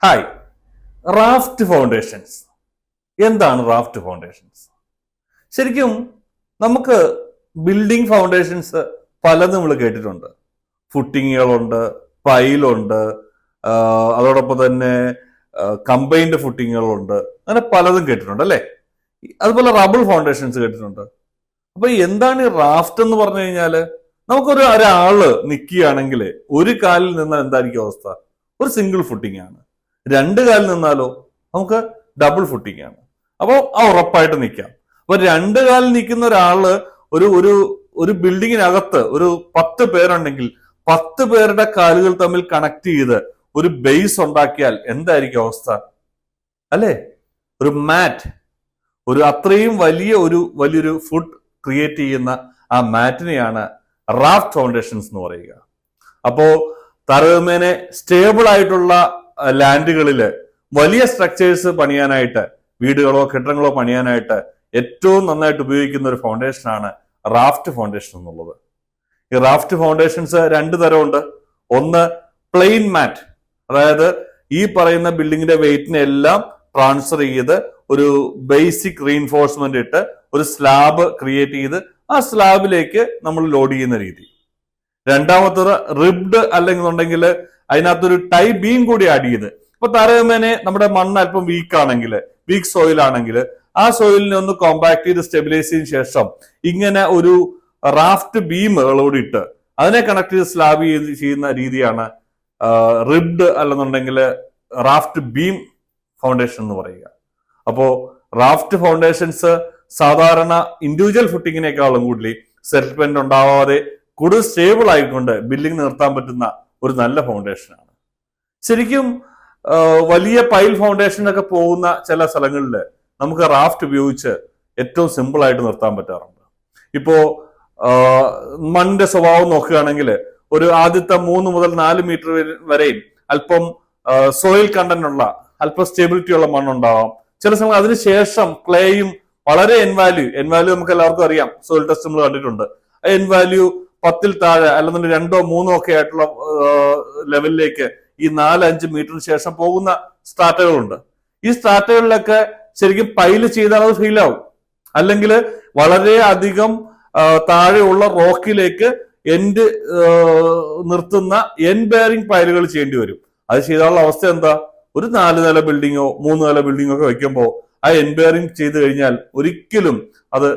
Hi. Raft foundations എന്താണ്? Raft foundations ശരിക്കും നമുക്ക് ബിൽഡിംഗ് ഫൗണ്ടേഷൻസ് പലതും നമ്മൾ കേട്ടിട്ടുണ്ട്. ഫുട്ടിങ്ങുകളുണ്ട്, പൈലുണ്ട്, അതോടൊപ്പം തന്നെ കമ്പൈൻഡ് ഫുട്ടിങ്ങുകളുണ്ട്, അങ്ങനെ പലതും കേട്ടിട്ടുണ്ട് അല്ലെ. അതുപോലെ റബിൾ ഫൗണ്ടേഷൻസ് കേട്ടിട്ടുണ്ട്. അപ്പൊ എന്താണ് ഈ റാഫ്റ്റ് എന്ന് പറഞ്ഞു കഴിഞ്ഞാല്, ഒരാള് നിൽക്കുകയാണെങ്കിൽ ഒരു കാലിൽ നിന്നാൽ എന്തായിരിക്കും അവസ്ഥ? ഒരു സിംഗിൾ ഫുട്ടിംഗ് ആണ്. രണ്ട് കാലിൽ നിന്നാലോ നമുക്ക് ഡബിൾ ഫുട്ടിംഗ് ആണ്. അപ്പോൾ ഉറപ്പായിട്ട് നിൽക്കാം. അപ്പൊ രണ്ട് കാലിൽ നിൽക്കുന്ന ഒരാള് ഒരു ഒരു ഒരു ബിൽഡിങ്ങിനകത്ത് ഒരു 10 പേരുണ്ടെങ്കിൽ 10 പേരുടെ കാലുകൾ തമ്മിൽ കണക്ട് ചെയ്ത് ഒരു ബേസ് ഉണ്ടാക്കിയാൽ എന്തായിരിക്കും അവസ്ഥ അല്ലെ? ഒരു മാറ്റ്, അത്രയും വലിയൊരു ഫുഡ് ക്രിയേറ്റ് ചെയ്യുന്ന ആ മാറ്റിനെയാണ് റാഫ്റ്റ് ഫൗണ്ടേഷൻസ് എന്ന് പറയുക. അപ്പോ താരതമ്യേന സ്റ്റേബിൾ ആയിട്ടുള്ള ലാൻഡുകളില് വലിയ സ്ട്രക്ചേഴ്സ് പണിയാനായിട്ട്, വീടുകളോ കെട്ടിടങ്ങളോ പണിയാനായിട്ട് ഏറ്റവും നന്നായിട്ട് ഉപയോഗിക്കുന്ന ഒരു ഫൗണ്ടേഷനാണ് റാഫ്റ്റ് ഫൗണ്ടേഷൻ എന്നുള്ളത്. ഈ റാഫ്റ്റ് ഫൗണ്ടേഷൻസ് 2 തരമുണ്ട്. ഒന്ന് പ്ലെയിൻ മാറ്റ്, അതായത് ഈ പറയുന്ന ബിൽഡിങ്ങിന്റെ വെയിറ്റിനെ എല്ലാം ട്രാൻസ്ഫർ ചെയ്ത് ഒരു ബേസിക് റീഇൻഫോഴ്സ്മെന്റ് ഇട്ട് ഒരു സ്ലാബ് ക്രിയേറ്റ് ചെയ്ത് ആ സ്ലാബിലേക്ക് നമ്മൾ ലോഡ് ചെയ്യുന്ന രീതി. രണ്ടാമത്തത് റിബ്ഡ് അല്ലെങ്കിൽ അതിനകത്തൊരു ടൈ ബീം കൂടി ആഡ് ചെയ്ത്, ഇപ്പൊ താരതമ്യേന നമ്മുടെ മണ്ണ് അല്പം വീക്ക് സോയിൽ ആണെങ്കിൽ ആ സോയിലിനെ ഒന്ന് കോമ്പാക്ട് ചെയ്ത് സ്റ്റെബിലൈസ് ചെയ്തതിനു ശേഷം ഇങ്ങനെ ഒരു റാഫ്റ്റ് ബീമുകളോട് ഇട്ട് അതിനെ കണക്ട് ചെയ്ത് സ്ലാബ് ചെയ്യുന്ന രീതിയാണ് റിബ്ഡ് അല്ലെന്നുണ്ടെങ്കിൽ റാഫ്റ്റ് ബീം ഫൗണ്ടേഷൻ എന്ന് പറയുക. അപ്പോ റാഫ്റ്റ് ഫൗണ്ടേഷൻസ് സാധാരണ ഇൻഡിവിജ്വൽ ഫുട്ടിങ്ങിനേക്കാളും കൂടുതൽ സെറ്റിൽമെന്റ് ഉണ്ടാവാതെ കൂടുതൽ സ്റ്റേബിൾ ആയിക്കൊണ്ട് ബിൽഡിംഗ് നിർത്താൻ പറ്റുന്ന ഒരു നല്ല ഫൗണ്ടേഷനാണ്. ശരിക്കും വലിയ പൈൽ ഫൗണ്ടേഷൻ ഒക്കെ പോകുന്ന ചില സ്ഥലങ്ങളിൽ നമുക്ക് റാഫ്റ്റ് ഉപയോഗിച്ച് ഏറ്റവും സിമ്പിൾ ആയിട്ട് നിർത്താൻ പറ്റാറുണ്ട്. ഇപ്പോ മണ്ണിന്റെ സ്വഭാവം നോക്കുകയാണെങ്കിൽ ഒരു ആദ്യത്തെ 3 മുതൽ 4 മീറ്റർ വരെയും അല്പം സോയിൽ കണ്ടന്റ് ഉള്ള, അല്പം സ്റ്റെബിലിറ്റി ഉള്ള മണ്ണുണ്ടാവാം. ചില സമയം അതിനുശേഷം ക്ലേയും വളരെ എൻ വാല്യൂ നമുക്ക് എല്ലാവർക്കും അറിയാം, സോയിൽ ടെസ്റ്റ് നമ്മൾ കണ്ടിട്ടുണ്ട്. എൻ വാല്യൂ 10ൽ താഴെ അല്ലെന്നുണ്ടെങ്കിൽ 2 or 3 ഒക്കെ ആയിട്ടുള്ള ലെവലിലേക്ക് ഈ 4-5 മീറ്ററിന് ശേഷം പോകുന്ന സ്ട്രാറ്റകളുണ്ട്. ഈ സ്ട്രാറ്റകളിലൊക്കെ ശരിക്കും പൈല് ചെയ്താൽ അത് ഫീൽ ആവും. അല്ലെങ്കിൽ വളരെ അധികം താഴെയുള്ള റോക്കിലേക്ക് എൻഡ് നിർത്തുന്ന എൻ ബെയറിംഗ് പൈലുകൾ ചെയ്യേണ്ടി വരും. അത് ചെയ്താലുള്ള അവസ്ഥ എന്താ? ഒരു 4 നില ബിൽഡിങ്ങോ 3 നില ബിൽഡിങ്ങോ ഒക്കെ വെക്കുമ്പോൾ ആ എൻ ബെയറിംഗ് ചെയ്ത് കഴിഞ്ഞാൽ ഒരിക്കലും അത്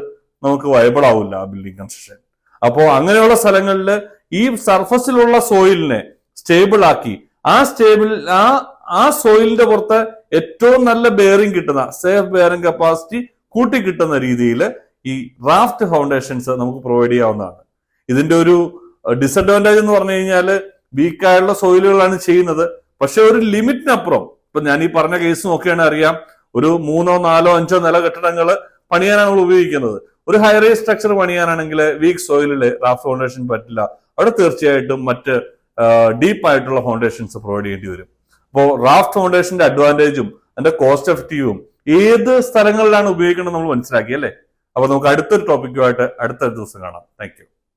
നമുക്ക് വയബിൾ ആവില്ല ആ ബിൽഡിംഗ് കൺസ്ട്രക്ഷൻ. അപ്പോ അങ്ങനെയുള്ള സ്ഥലങ്ങളിൽ ഈ സർഫസിലുള്ള സോയിലിനെ സ്റ്റേബിൾ ആക്കി ആ സോയിലിന്റെ പുറത്ത് ഏറ്റവും നല്ല ബെയറിംഗ് കിട്ടുന്ന, സേഫ് ബെയറിംഗ് കപ്പാസിറ്റി കൂട്ടി കിട്ടുന്ന രീതിയിൽ ഈ റാഫ്റ്റ് ഫൗണ്ടേഷൻസ് നമുക്ക് പ്രൊവൈഡ് ചെയ്യാവുന്നതാണ്. ഇതിന്റെ ഒരു ഡിസഡ്വാൻറ്റേജ് എന്ന് പറഞ്ഞു കഴിഞ്ഞാൽ വീക്കായുള്ള സോയിലുകളാണ് ചെയ്യുന്നത്. പക്ഷെ ഒരു ലിമിറ്റിനപ്പുറം, ഇപ്പൊ ഞാൻ ഈ പറഞ്ഞ കേസ് നോക്കുകയാണെങ്കിൽ അറിയാം, ഒരു 3, 4, 5 നില കെട്ടിടങ്ങൾ പണിയാനാണ് നമ്മൾ ഉപയോഗിക്കുന്നത്. ഒരു ഹൈറേസ് സ്ട്രക്ചർ പണിയാനാണെങ്കിൽ വീക്ക് സോയിലിൽ റാഫ്റ്റ് ഫൗണ്ടേഷൻ പറ്റില്ല. അവിടെ തീർച്ചയായിട്ടും മറ്റ് ഡീപ്പ് ആയിട്ടുള്ള ഫൗണ്ടേഷൻസ് പ്രൊവൈഡ് ചെയ്യേണ്ടി വരും. അപ്പോൾ റാഫ്റ്റ് ഫൗണ്ടേഷന്റെ അഡ്വാൻറ്റേജും അതിന്റെ കോസ്റ്റ് എഫക്റ്റീവും ഏത് സ്ഥലങ്ങളിലാണ് ഉപയോഗിക്കുന്നത് നമ്മൾ മനസ്സിലാക്കി അല്ലേ. അപ്പൊ നമുക്ക് അടുത്തൊരു ടോപ്പിക്കുമായിട്ട് അടുത്ത ദിവസം കാണാം. Thank you.